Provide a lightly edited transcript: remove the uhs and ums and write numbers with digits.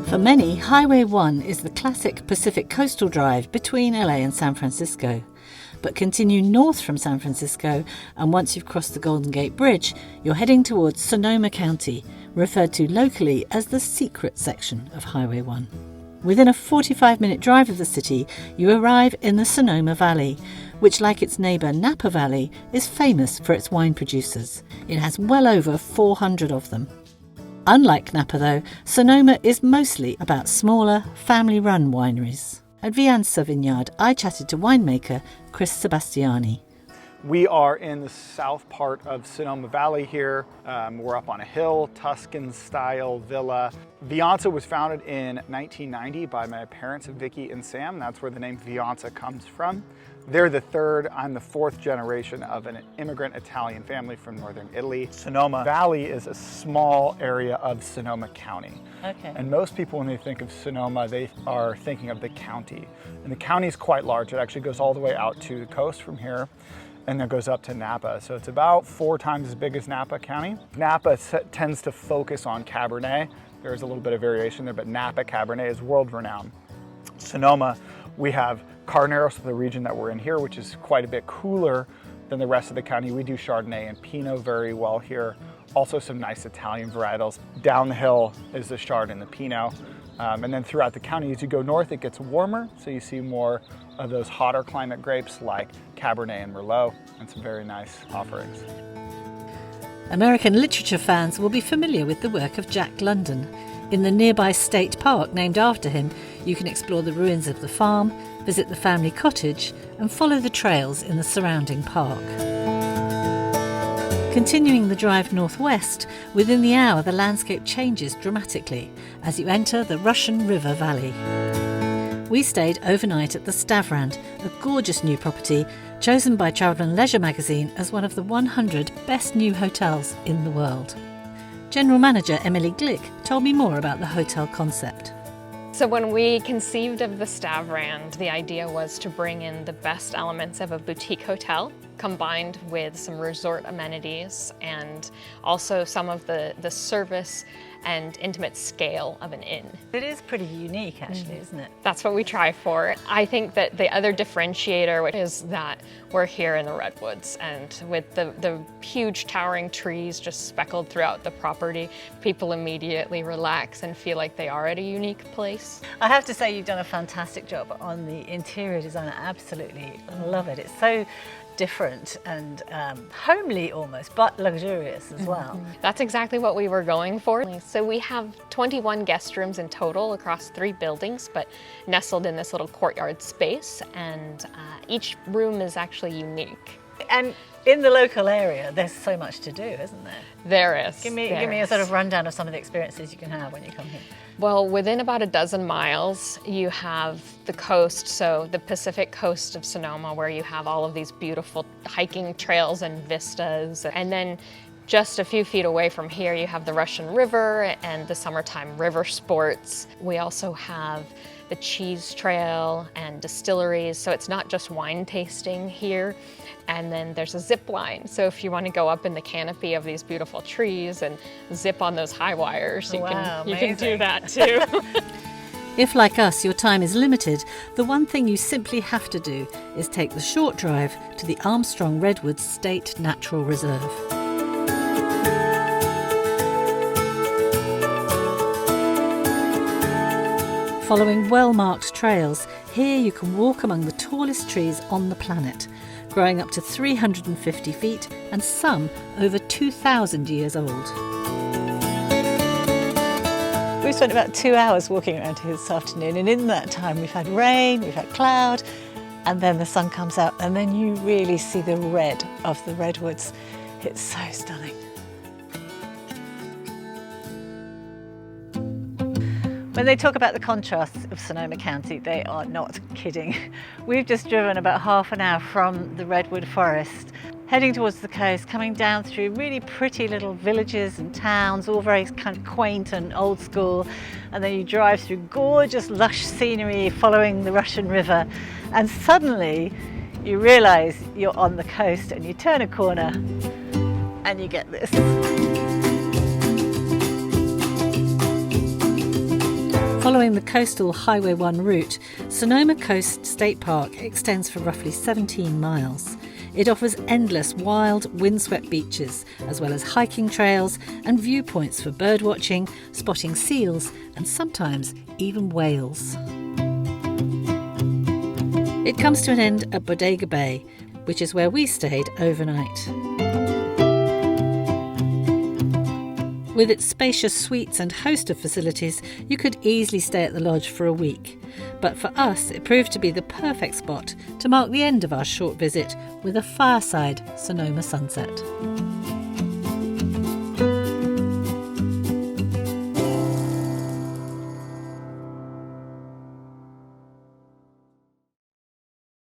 For many, Highway 1 is the classic Pacific coastal drive between LA and San Francisco. But continue north from San Francisco, and once you've crossed the Golden Gate Bridge, you're heading towards Sonoma County, referred to locally as the secret section of Highway 1. Within a 45-minute drive of the city, you arrive in the Sonoma Valley, which, like its neighbour Napa Valley, is famous for its wine producers. It has well over 400 of them. Unlike Napa, though, Sonoma is mostly about smaller, family-run wineries. At Vianza Vineyard, I chatted to winemaker Chris Sebastiani. We are in the south part of Sonoma Valley here. We're up on a hill, Tuscan-style villa. Vianza was founded in 1990 by my parents, Vicky and Sam. That's where the name Vianza comes from. They're the third, I'm the fourth generation of an immigrant Italian family from northern Italy. Sonoma Valley is a small area of Sonoma County. Okay. And most people, when they think of Sonoma, they are thinking of the county. And the county is quite large. It actually goes all the way out to the coast from here, and then goes up to Napa. So it's about 4 times as big as Napa County. Napa tends to focus on Cabernet. There's a little bit of variation there, but Napa Cabernet is world-renowned. Sonoma, we have Carneros, the region that we're in here, which is quite a bit cooler than the rest of the county. We do Chardonnay and Pinot very well here. Also some nice Italian varietals. Down the hill is the Chard and the Pinot. And then throughout the county, as you go north, it gets warmer. So you see more of those hotter climate grapes like Cabernet and Merlot, and some very nice offerings. American literature fans will be familiar with the work of Jack London. In the nearby state park named after him, you can explore the ruins of the farm, visit the family cottage, and follow the trails in the surrounding park. Continuing the drive northwest, within the hour the landscape changes dramatically as you enter the Russian River Valley. We stayed overnight at the Stavrand, a gorgeous new property chosen by Travel and Leisure magazine as one of the 100 best new hotels in the world. General Manager Emily Glick told me more about the hotel concept. So when we conceived of the Stavrand, the idea was to bring in the best elements of a boutique hotel combined with some resort amenities and also some of the service and intimate scale of an inn. It is pretty unique actually, isn't it? That's what we try for. I think that the other differentiator is that we're here in the Redwoods, and with the huge towering trees just speckled throughout the property, people immediately relax and feel like they are at a unique place. I have to say you've done a fantastic job on the interior design. I absolutely love it. It's so different and homely almost, but luxurious as well. That's exactly what we were going for. So we have 21 guest rooms in total across 3 buildings, but nestled in this little courtyard space, and each room is actually unique. And in the local area, there's so much to do, isn't there? There is. Give me a sort of rundown of some of the experiences you can have when you come here. Well, within about a dozen miles, you have the coast, so the Pacific coast of Sonoma, where you have all of these beautiful hiking trails and vistas. And then just a few feet away from here, you have the Russian River and the summertime river sports. We also have the cheese trail and distilleries, so it's not just wine tasting here. And then there's a zip line, so if you want to go up in the canopy of these beautiful trees and zip on those high wires, you can do that too. If, like us, your time is limited, the one thing you simply have to do is take the short drive to the Armstrong Redwoods State Natural Reserve. Following well-marked trails, here you can walk among the tallest trees on the planet, growing up to 350 feet and some over 2,000 years old. We've spent about 2 hours walking around here this afternoon, and in that time we've had rain, we've had cloud, and then the sun comes out, and then you really see the red of the redwoods. It's so stunning. When they talk about the contrasts of Sonoma County, they are not kidding. We've just driven about half an hour from the redwood forest, heading towards the coast, coming down through really pretty little villages and towns, all very kind of quaint and old school. And then you drive through gorgeous, lush scenery following the Russian River. And suddenly you realize you're on the coast, and you turn a corner and you get this. Following the coastal Highway 1 route, Sonoma Coast State Park extends for roughly 17 miles. It offers endless wild, windswept beaches, as well as hiking trails and viewpoints for birdwatching, spotting seals, and sometimes even whales. It comes to an end at Bodega Bay, which is where we stayed overnight. With its spacious suites and host of facilities, you could easily stay at the lodge for a week. But for us, it proved to be the perfect spot to mark the end of our short visit with a fireside Sonoma sunset.